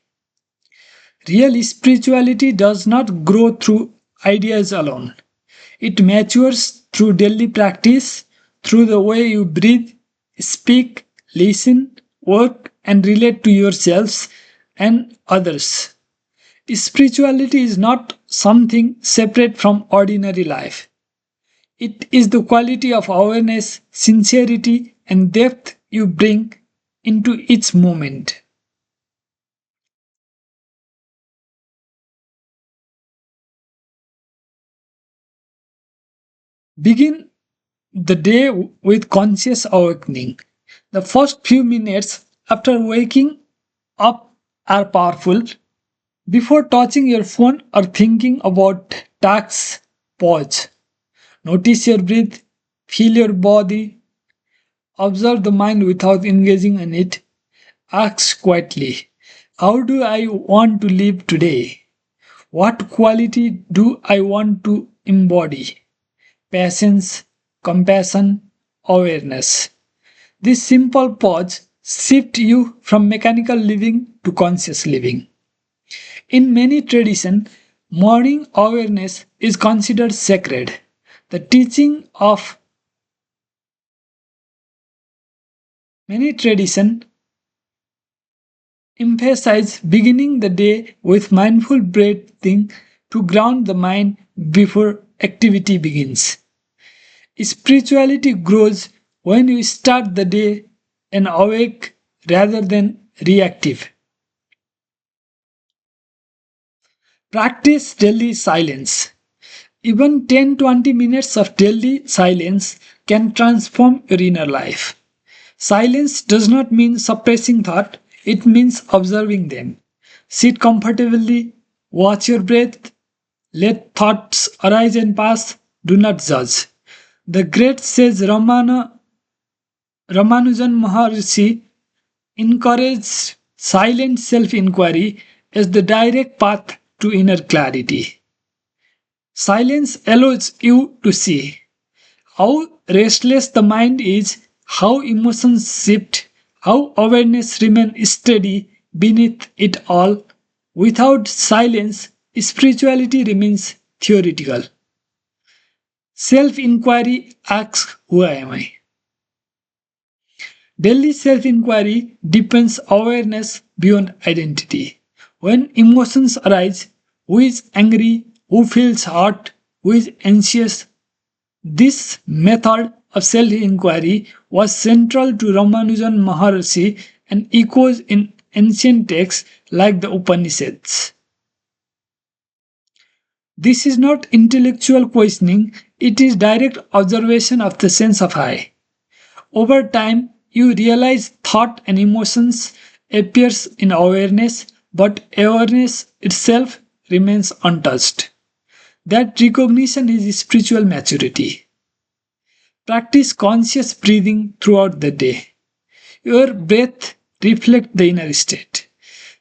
Real spirituality does not grow through ideas alone. It matures through daily practice, through the way you breathe, speak, listen, work, and relate to yourselves and others. Spirituality is not something separate from ordinary life. It is the quality of awareness, sincerity, and depth you bring into each moment. Begin the day with conscious awakening. The first few minutes after waking up are powerful. Before touching your phone or thinking about tasks, pause. Notice your breath, feel your body, observe the mind without engaging in it. Ask quietly, how do I want to live today? What quality do I want to embody? Patience, compassion, awareness. This simple pause shifts you from mechanical living to conscious living. In many traditions, morning awareness is considered sacred. The teaching of many traditions emphasize beginning the day with mindful breathing to ground the mind before activity begins. Spirituality grows when you start the day and awake rather than reactive. Practice daily silence. Even 10-20 minutes of daily silence can transform your inner life. Silence does not mean suppressing thought, it means observing them. Sit comfortably, watch your breath, let thoughts arise and pass, do not judge. The great sage Ramanujan Maharshi encouraged silent self inquiry as the direct path to inner clarity. Silence allows you to see how restless the mind is, how emotions shift, how awareness remains steady beneath it all. Without silence, spirituality remains theoretical. Self inquiry asks, who am I? Daily self inquiry deepens awareness beyond identity. When emotions arise, who is angry, who feels hurt, who is anxious, this method of self inquiry was central to Ramanujan Maharshi and echoes in ancient texts like the Upanishads. This is not intellectual questioning, it is direct observation of the sense of I. Over time, you realize thought and emotions appears in awareness, but awareness itself remains untouched. That recognition is spiritual maturity. Practice conscious breathing throughout the day. Your breath reflects the inner state.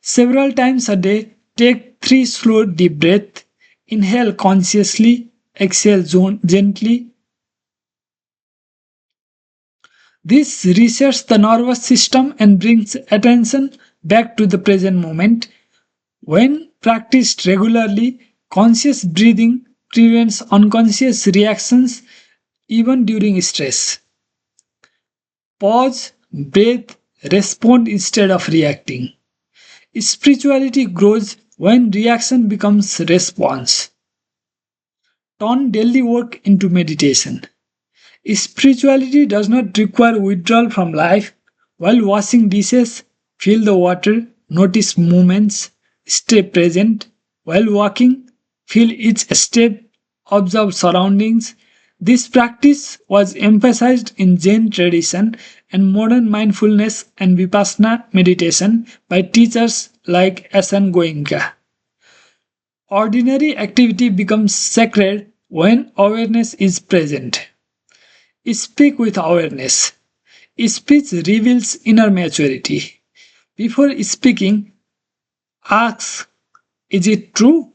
Several times a day, take 3 slow deep breaths. Inhale consciously, exhale gently. This resets the nervous system and brings attention back to the present moment. When practiced regularly, conscious breathing prevents unconscious reactions even during stress. Pause, breathe, respond instead of reacting. Spirituality grows when reaction becomes response. Turn daily work into meditation. Spirituality does not require withdrawal from life. While washing dishes, feel the water, notice movements, stay present. While walking, feel each step, observe surroundings. This practice was emphasized in Jain tradition and modern mindfulness and vipassana meditation by teachers like Asan Goenka. Ordinary activity becomes sacred when awareness is present. Speak with awareness. Speech reveals inner maturity. Before speaking, ask, is it true?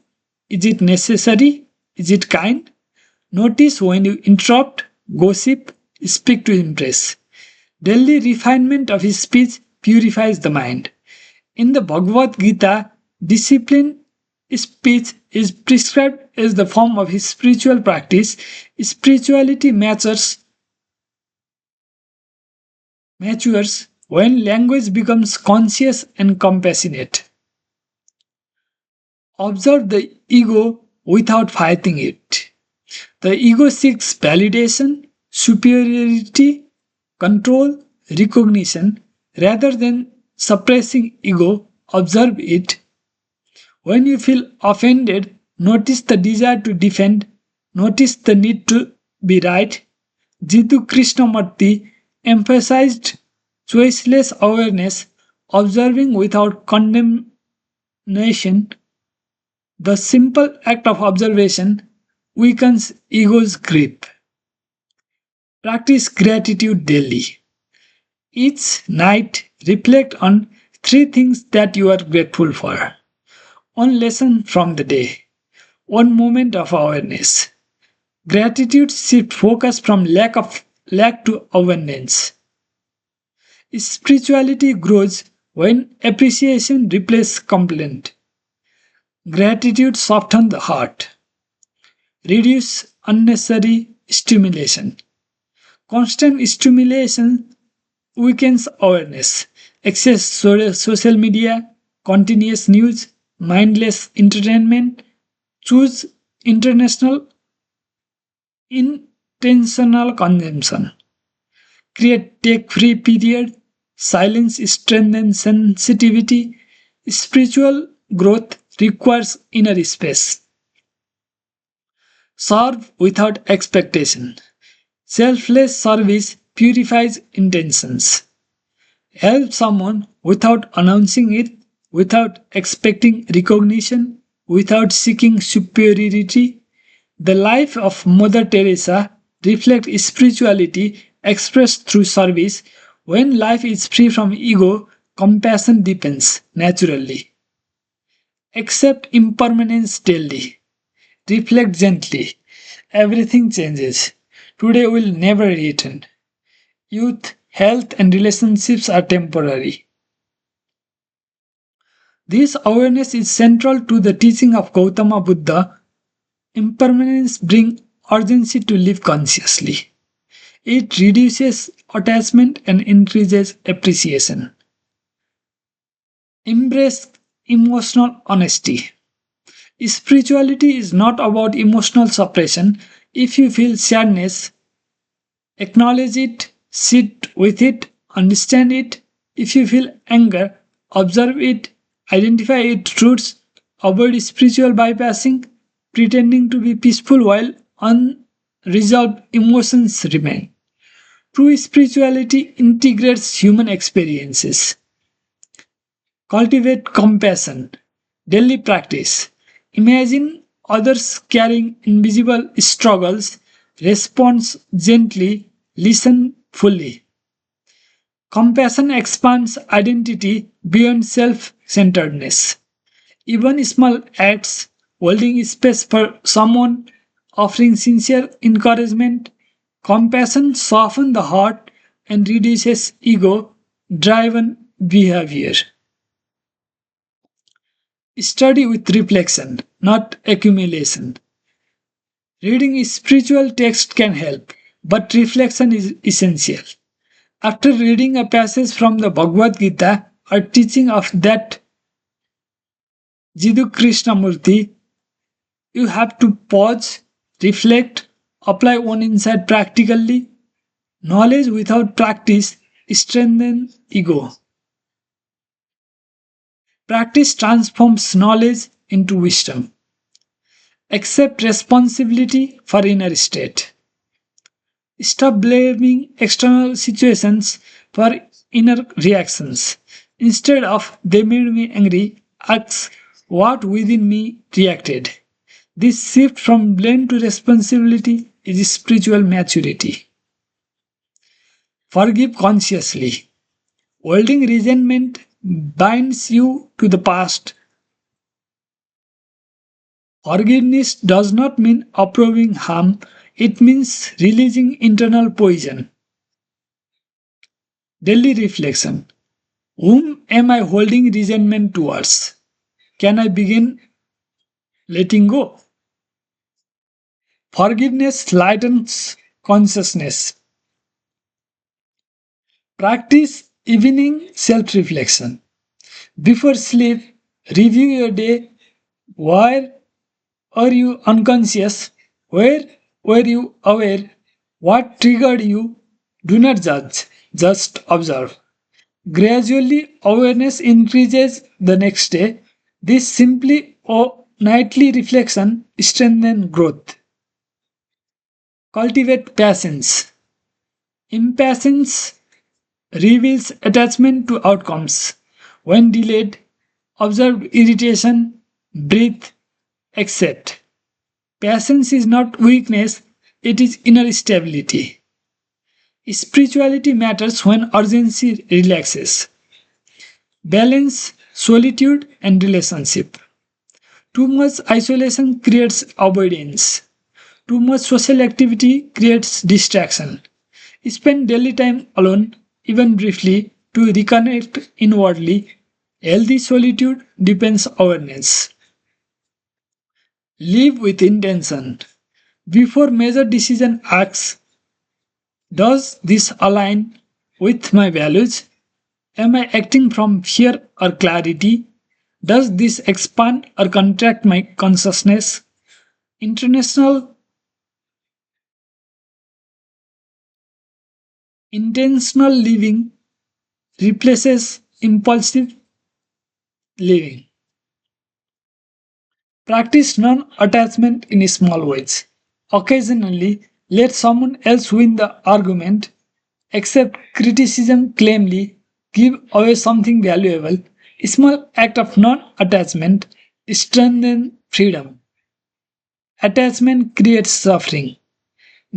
Is it necessary? Is it kind? Notice when you interrupt, gossip, speak to impress. Daily refinement of speech purifies the mind. In the Bhagavad Gita, disciplined speech is prescribed as the form of his spiritual practice. Spirituality matures when language becomes conscious and compassionate. Observe the ego without fighting it. The ego seeks validation, superiority, control, recognition. Rather than suppressing ego, observe it. When you feel offended, notice the desire to defend, notice the need to be right, Jiddu Krishnamurti emphasized choiceless awareness, observing without condemnation. The simple act of observation weakens ego's grip. Practice gratitude daily. Each night, reflect on three things that you are grateful for. One lesson from the day, one moment of awareness. Gratitude shifts focus from lack to abundance. Spirituality grows when appreciation replaces complaint. Gratitude softens the heart. Reduce unnecessary stimulation. Constant stimulation weakens awareness. Excess social media, continuous news, mindless entertainment. Choose international intentional consumption. Create tech-free period. Silence strengthens sensitivity. Spiritual growth requires inner space. Serve without expectation. Selfless service purifies intentions. Help someone without announcing it, without expecting recognition, without seeking superiority. The life of Mother Teresa reflects spirituality expressed through service. When life is free from ego, compassion deepens naturally. Accept impermanence daily. Reflect gently. Everything changes. Today will never return. Youth, health, and relationships are temporary. This awareness is central to the teaching of Gautama Buddha. Impermanence brings urgency to live consciously. It reduces attachment and increases appreciation. Embrace emotional honesty. Spirituality is not about emotional suppression. If you feel sadness, acknowledge it, sit with it, understand it. If you feel anger, observe it, identify its roots, avoid spiritual bypassing, pretending to be peaceful while unresolved emotions remain. True spirituality integrates human experiences. Cultivate compassion. Daily practice. Imagine others carrying invisible struggles. Respond gently. Listen fully. Compassion expands identity beyond self centeredness. Even small acts, holding space for someone, offering sincere encouragement, compassion softens the heart and reduces ego driven behavior. Study with reflection, not accumulation. Reading spiritual text can help, but reflection is essential. After reading a passage from the Bhagavad Gita or teaching of that Jiddu Krishnamurti, you have to pause, reflect, apply one insight practically. Knowledge without practice strengthens ego. Practice transforms knowledge into wisdom. Accept responsibility for inner state. Stop blaming external situations for inner reactions. Instead of they made me angry, ask what within me reacted. This shift from blame to responsibility is spiritual maturity. Forgive consciously. Holding resentment binds you to the past. Forgiveness does not mean approving harm, it means releasing internal poison. Daily reflection. Whom am I holding resentment towards? Can I begin letting go? Forgiveness lightens consciousness. Practice evening self reflection. Before sleep, review your day. Where are you unconscious? Where were you aware? What triggered you? Do not judge, just observe. Gradually, awareness increases the next day. This simply or nightly reflection strengthens growth. Cultivate patience. Impatience reveals attachment to outcomes. When delayed, observe irritation, breathe, accept. Patience is not weakness, it is inner stability. Spirituality matters when urgency relaxes. Balance solitude and relationship. Too much isolation creates avoidance. Too much social activity creates distraction. Spend daily time alone, even briefly, to reconnect inwardly. Healthy solitude depends awareness. Live with intention. Before major decision, ask, does this align with my values? Am I acting from fear or clarity? Does this expand or contract my consciousness? International intentional living replaces impulsive living. Practice non-attachment in small ways. Occasionally, let someone else win the argument, accept criticism calmly, give away something valuable. A small act of non-attachment strengthens freedom. Attachment creates suffering.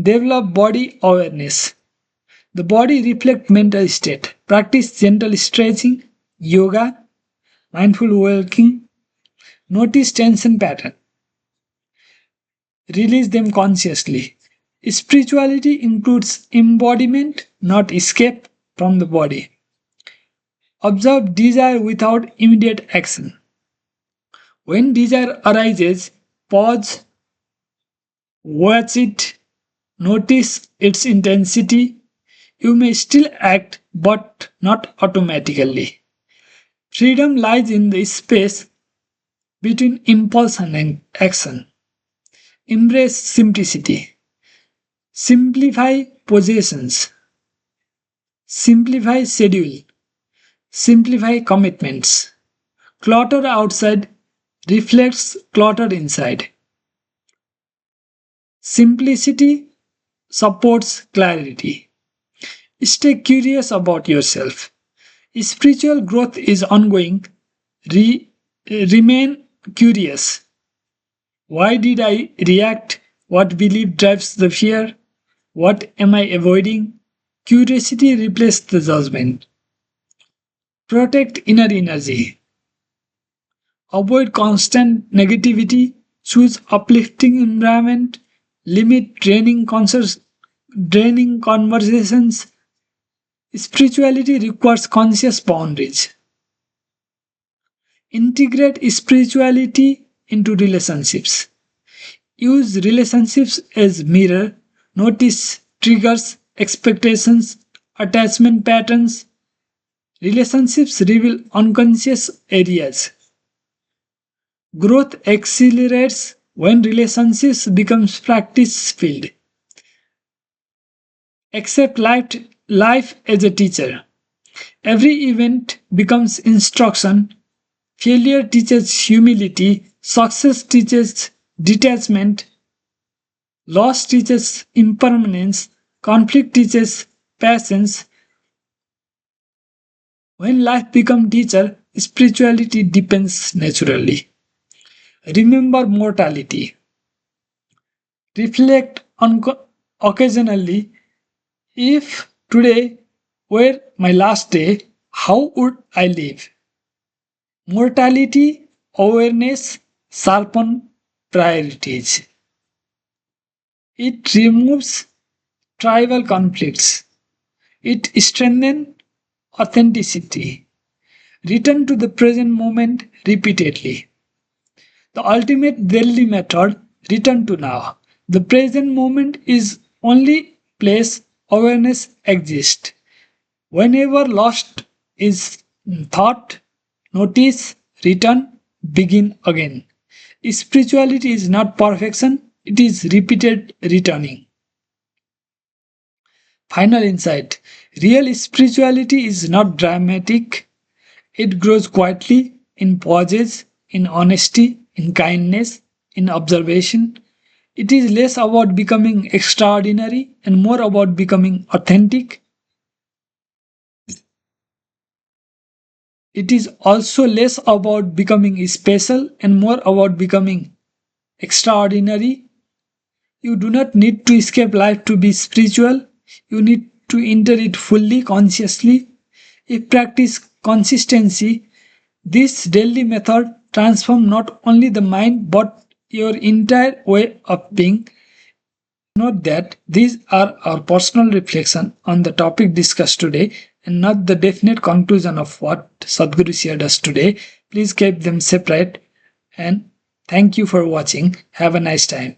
Develop body awareness. The body reflects mental state. Practice gentle stretching, yoga, mindful walking. Notice tension pattern. Release them consciously. Spirituality includes embodiment, not escape from the body. Observe desire without immediate action. When desire arises, pause, watch it, notice its intensity. You may still act, but not automatically. Freedom lies in the space between impulse and action. Embrace simplicity. Simplify possessions. Simplify schedule. Simplify commitments. Clutter outside reflects clutter inside. Simplicity supports clarity. Stay curious about yourself. Spiritual growth is ongoing. Remain curious. Why did I react? What belief drives the fear? What am I avoiding? Curiosity replaces the judgment. Protect inner energy. Avoid constant negativity. Choose uplifting environment. Limit draining conversations. Spirituality requires conscious boundaries. Integrate spirituality into relationships. Use relationships as mirror. Notice triggers, expectations, attachment patterns. Relationships reveal unconscious areas. Growth accelerates when relationships becomes practice filled. Accept life as a teacher. Every event becomes instruction. Failure teaches humility. Success teaches detachment. Loss teaches impermanence. Conflict teaches patience. When life becomes teacher, spirituality deepens naturally. Remember mortality. Reflect occasionally. If today were my last day, how would I live? Mortality awareness sharpen priorities. It removes tribal conflicts. It strengthens authenticity. Return to the present moment repeatedly. The ultimate daily method, return to now. The present moment is only place awareness exists. Whenever lost is thought, notice, return, begin again. Spirituality is not perfection, it is repeated returning. Final insight. Real spirituality is not dramatic, it grows quietly in pauses, in honesty, in kindness, in observation. It is less about becoming extraordinary and more about becoming authentic. It is also less about becoming special and more about becoming extraordinary. You do not need to escape life to be spiritual. You need to enter it fully, consciously. If practice consistency, this daily method transforms not only the mind but your entire way of being. Note that these are our personal reflection on the topic discussed today and not the definite conclusion of what Sadhguru shared us today. Please keep them separate and thank you for watching. Have a nice time.